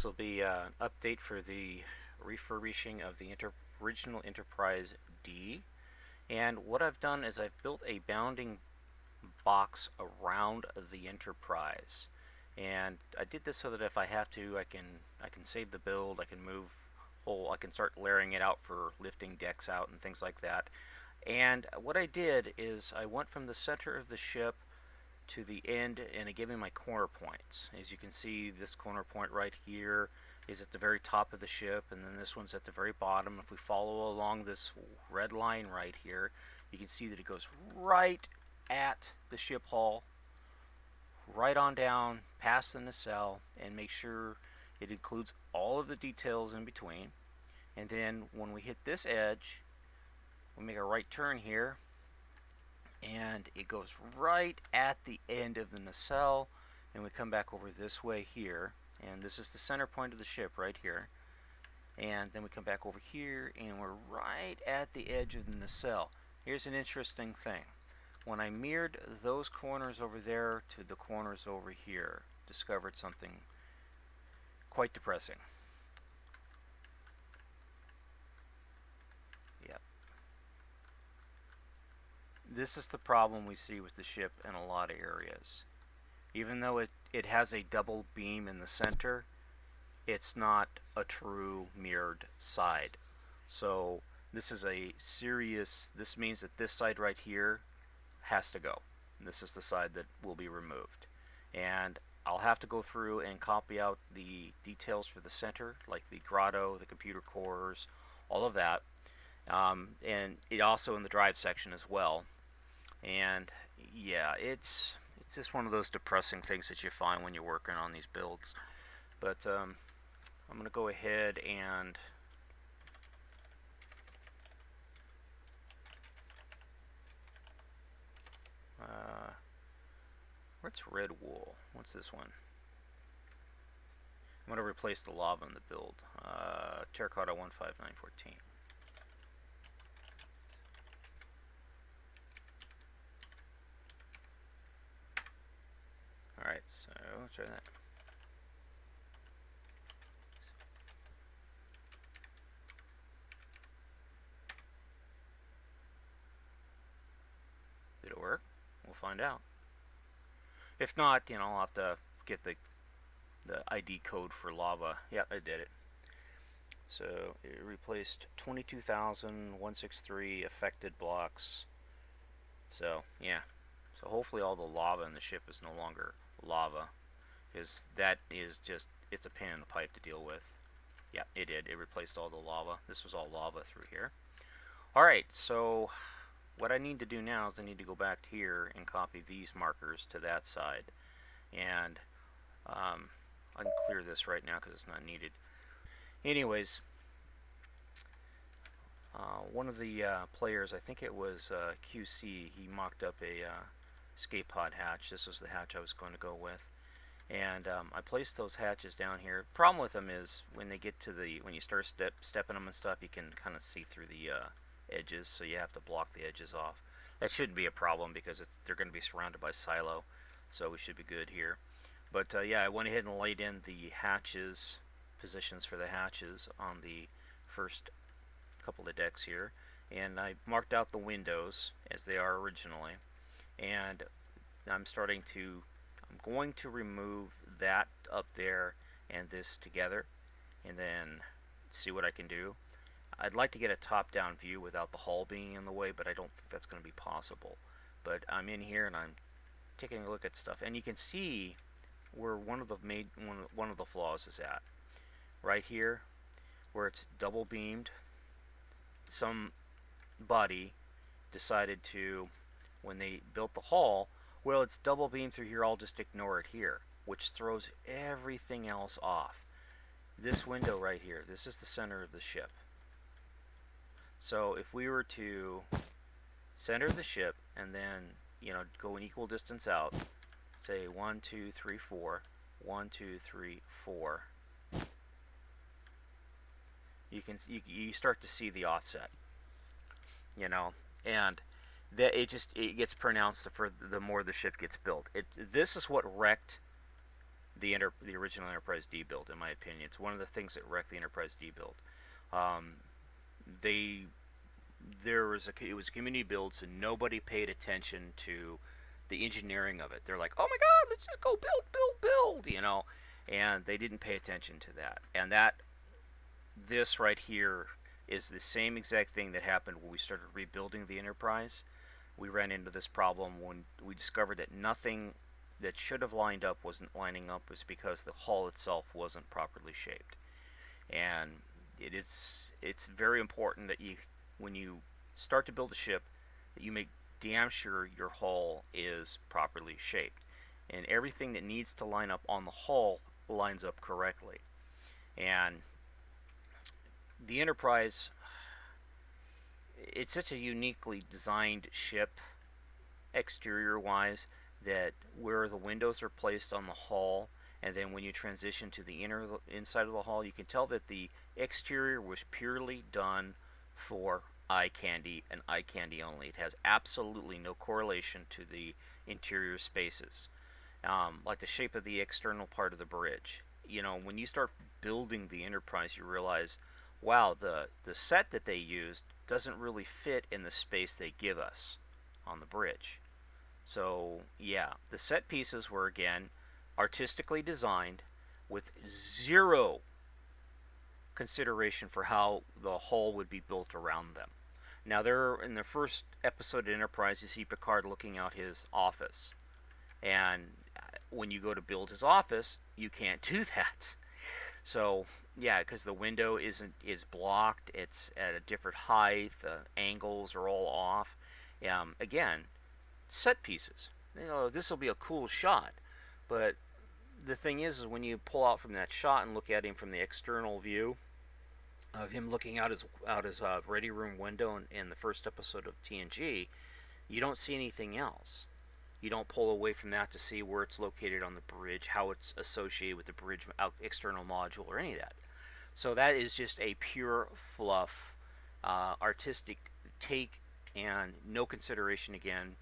This will be an update for the refurbishing of the original Enterprise D. And what I've done is I've built a bounding box around the Enterprise. And I did this so that if I have to, I can save the build, I can move I can start layering it out for lifting decks out and things like that. And what I did is I went from the center of the ship to the end, and it gave me my corner points. As you can see, this corner point right here is at the very top of the ship, and then this one's at the very bottom. If we follow along this red line right here, you can see that it goes right at the ship hull, right on down past the nacelle, and make sure it includes all of the details in between. And then when we hit this edge, we make a right turn here, and it goes right at the end of the nacelle, and we come back over this way here, and this is the center point of the ship right here, and then we come back over here and we're right at the edge of the nacelle. Here's an interesting thing. When I mirrored those corners over there to the corners over here, discovered something quite depressing. This is the problem we see with the ship in a lot of areas. Even though it has a double beam in the center, it's not a true mirrored side. So this is this means that this side right here has to go. This is the side that will be removed. And I'll have to go through and copy out the details for the center, like the grotto, the computer cores, all of that. And it also in the drive section as well. And yeah, it's just one of those depressing things that you find when you're working on these builds. But I'm going to go ahead and where's red wool? What's this one? I'm going to replace the lava in the build. Terracotta 15914. Alright, so let's try that. Did it work? We'll find out. If not, I'll have to get the ID code for lava. Yeah, I did it. So it replaced 22,163 affected blocks. So yeah, so hopefully all the lava in the ship is no longer lava, because that is just, it's a pain in the pipe to deal with. Yeah, it did. It replaced all the lava. This was all lava through here. Alright, so what I need to do now is I need to go back here and copy these markers to that side. And I can clear this right now because it's not needed. Anyways, one of the players, I think it was QC, he mocked up a escape pod hatch. This was the hatch I was going to go with. And I placed those hatches down here. Problem with them is when they get to when you start stepping them and stuff, you can kind of see through the edges, so you have to block the edges off. That shouldn't be a problem because they're going to be surrounded by silo, so we should be good here. But yeah, I went ahead and laid in the hatches, positions for the hatches on the first couple of decks here, and I marked out the windows as they are originally, and I'm going to remove that up there and this together, and then see what I can do. I'd like to get a top-down view without the hull being in the way, but I don't think that's going to be possible. But I'm in here and I'm taking a look at stuff, and you can see where one of the flaws is at. Right here, where it's double beamed. Somebody decided to, when they built the hull, well, it's double beamed through here, I'll just ignore it here, which throws everything else off. This window right here, this is the center of the ship. So if we were to center the ship and then, go an equal distance out, say 1, 2, 3, 4, 1, 2, 3, 4, you start to see the offset, and that it gets pronounced the more the ship gets built. This is what wrecked the original Enterprise D build, in my opinion. It's one of the things that wrecked the Enterprise D build. Um, they it was a community build, so nobody paid attention to the engineering of it. They're like, oh my god, let's just go build, and they didn't pay attention to that. And this right here is the same exact thing that happened when we started rebuilding the Enterprise. We ran into this problem when we discovered that nothing that should have lined up wasn't lining up, was because the hull itself wasn't properly shaped. And it's very important that when you start to build a ship, that you make damn sure your hull is properly shaped, and everything that needs to line up on the hull lines up correctly. And the Enterprise, it's such a uniquely designed ship, exterior wise, that where the windows are placed on the hull, and then when you transition to the inside of the hull, you can tell that the exterior was purely done for eye candy and eye candy only. It has absolutely no correlation to the interior spaces, like the shape of the external part of the bridge. When you start building the Enterprise, you realize, wow, the set that they used doesn't really fit in the space they give us on the bridge. So yeah, the set pieces were, again, artistically designed with zero consideration for how the hull would be built around them. Now, in the first episode of Enterprise, you see Picard looking out his office, and when you go to build his office, you can't do that. So yeah, because the window is blocked, it's at a different height, the angles are all off. Again, set pieces. This will be a cool shot, but the thing is when you pull out from that shot and look at him from the external view of him looking out his ready room window in the first episode of TNG, you don't see anything else. You don't pull away from that to see where it's located on the bridge, how it's associated with the bridge external module, or any of that. So that is just a pure fluff, artistic take, and no consideration, again,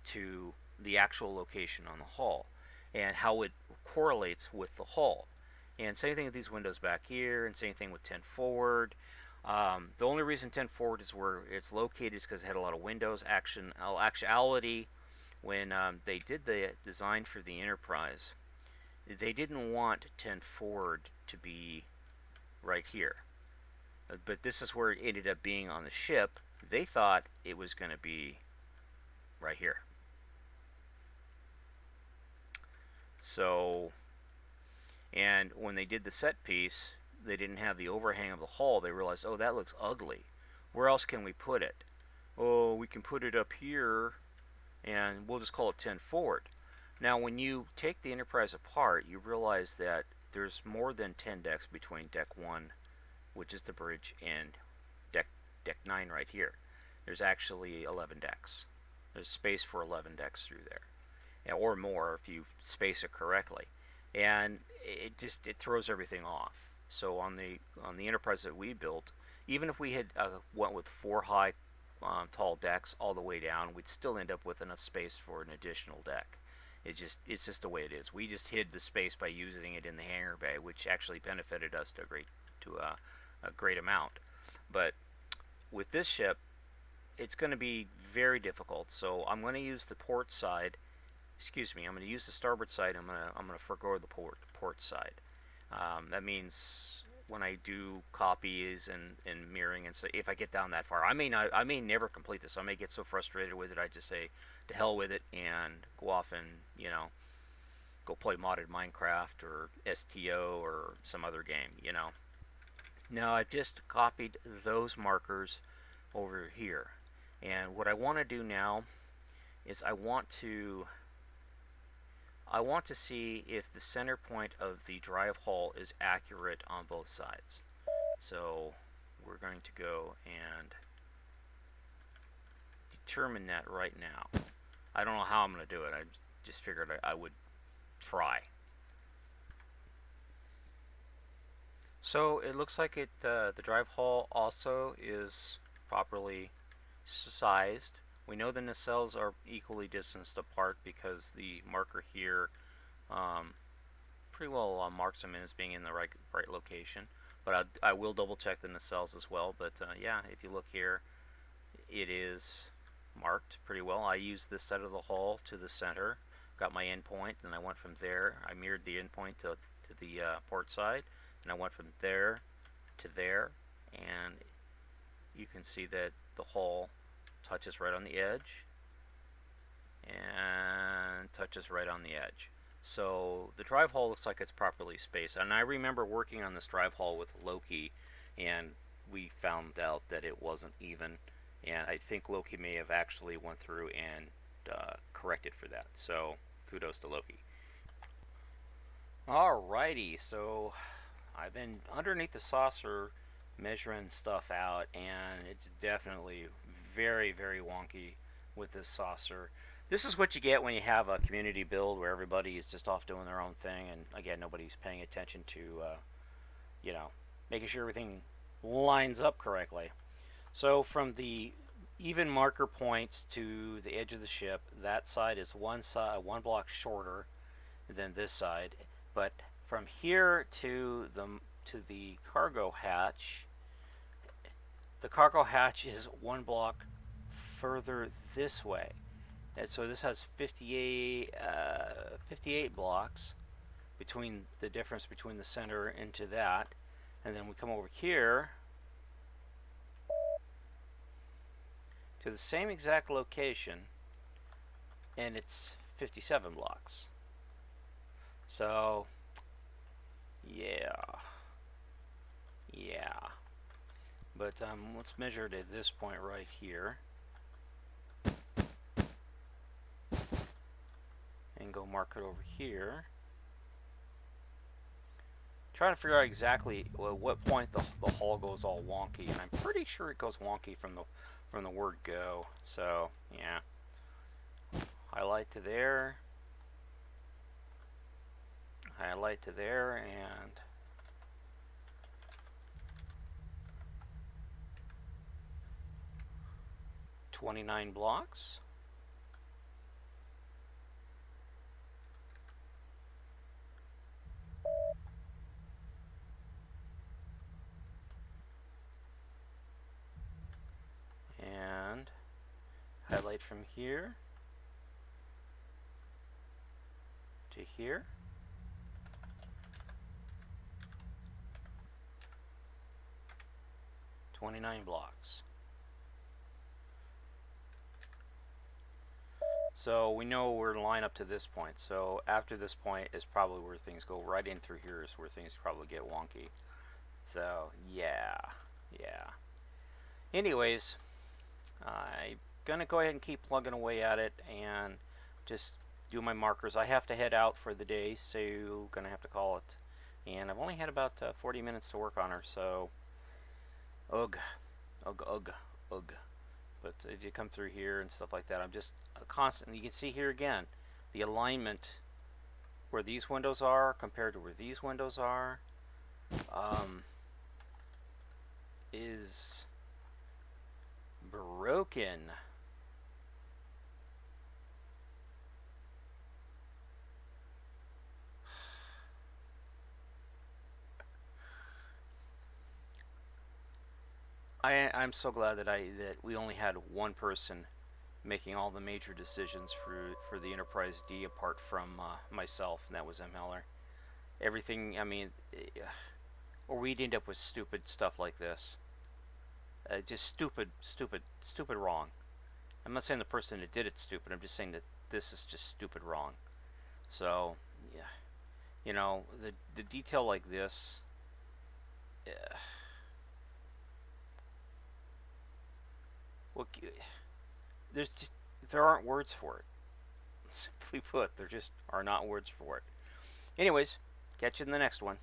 to the actual location on the hull and how it correlates with the hull. And same thing with these windows back here, and same thing with 10 forward. The only reason 10 forward is where it's located is because it had a lot of windows. Actuality, when they did the design for the Enterprise, they didn't want 10 forward to be right here. But this is where it ended up being on the ship. They thought it was going to be right here. So, and when they did the set piece, they didn't have the overhang of the hull. They realized, oh, that looks ugly. Where else can we put it? Oh, we can put it up here, and we'll just call it 10 forward. Now, when you take the Enterprise apart, you realize that there's more than 10 decks between deck 1, which is the bridge, and deck 9 right here. There's actually 11 decks. There's space for 11 decks through there, or more if you space it correctly. And it throws everything off. So on the Enterprise that we built, even if we had went with 4 high tall decks all the way down, we'd still end up with enough space for an additional deck. It's just the way it is. We just hid the space by using it in the hangar bay, which actually benefited us to a great amount. But with this ship, it's going to be very difficult. So I'm going to use the port side. Excuse me. I'm going to use the starboard side. I'm going to forgo the port side. That means when I do copies and mirroring, and so if I get down that far, I may never complete this. I may get so frustrated with it, I just say to hell with it and go off and go play modded Minecraft or STO or some other game. Now I've just copied those markers over here, and what I want to do now is I want to see if the center point of the drive hull is accurate on both sides. So we're going to go and determine that right now. I don't know how I'm going to do it. I just figured I would try. So it looks like the drive hull also is properly sized. We know the nacelles are equally distanced apart because the marker here pretty well marks them in as being in the right location. But I will double check the nacelles as well. But yeah, if you look here, it is marked pretty well. I used this side of the hull to the center, got my endpoint, and I went from there. I mirrored the endpoint to the port side, and I went from there to there, and you can see that the hull touches right on the edge and touches right on the edge. So the drive hull looks like it's properly spaced, and I remember working on this drive hull with Loki, and we found out that it wasn't even, and I think Loki may have actually went through and corrected for that. So kudos to Loki. Alrighty, so I've been underneath the saucer measuring stuff out, and it's definitely very, very wonky with this saucer. This is what you get when you have a community build where everybody is just off doing their own thing, and again, nobody's paying attention to, you know, making sure everything lines up correctly. So from the even marker points to the edge of the ship, that side is one block shorter than this side, but from here to the cargo hatch, the cargo hatch is one block further this way. And so this has 58 blocks between the difference between the center into that, and then we come over here to the same exact location, and it's 57 blocks. So yeah, but let's measure it at this point right here and go mark it over here. Trying to figure out exactly what point the hull goes all wonky, and I'm pretty sure it goes wonky from the word go. So yeah, highlight to there, highlight to there, and $29 blocks. And highlight from here to here. $29 blocks. So we know we're in line up to this point. So after this point is probably where things go. Right in through here is where things probably get wonky. So yeah. Anyways, I'm gonna go ahead and keep plugging away at it and just do my markers. I have to head out for the day, so gonna have to call it. And I've only had about 40 minutes to work on her, so ugh. But if you come through here and stuff like that, I'm just constantly, you can see here again, the alignment where these windows are compared to where these windows are is broken. I'm so glad that we only had one person making all the major decisions for the Enterprise D apart from myself, and that was M. Heller. Everything, I mean, or we'd end up with stupid stuff like this. Just stupid wrong. I'm not saying the person that did it's stupid, I'm just saying that this is just stupid wrong. So, yeah, you know, the detail like this, well, there aren't words for it. Simply put, there just are not words for it. Anyways, catch you in the next one.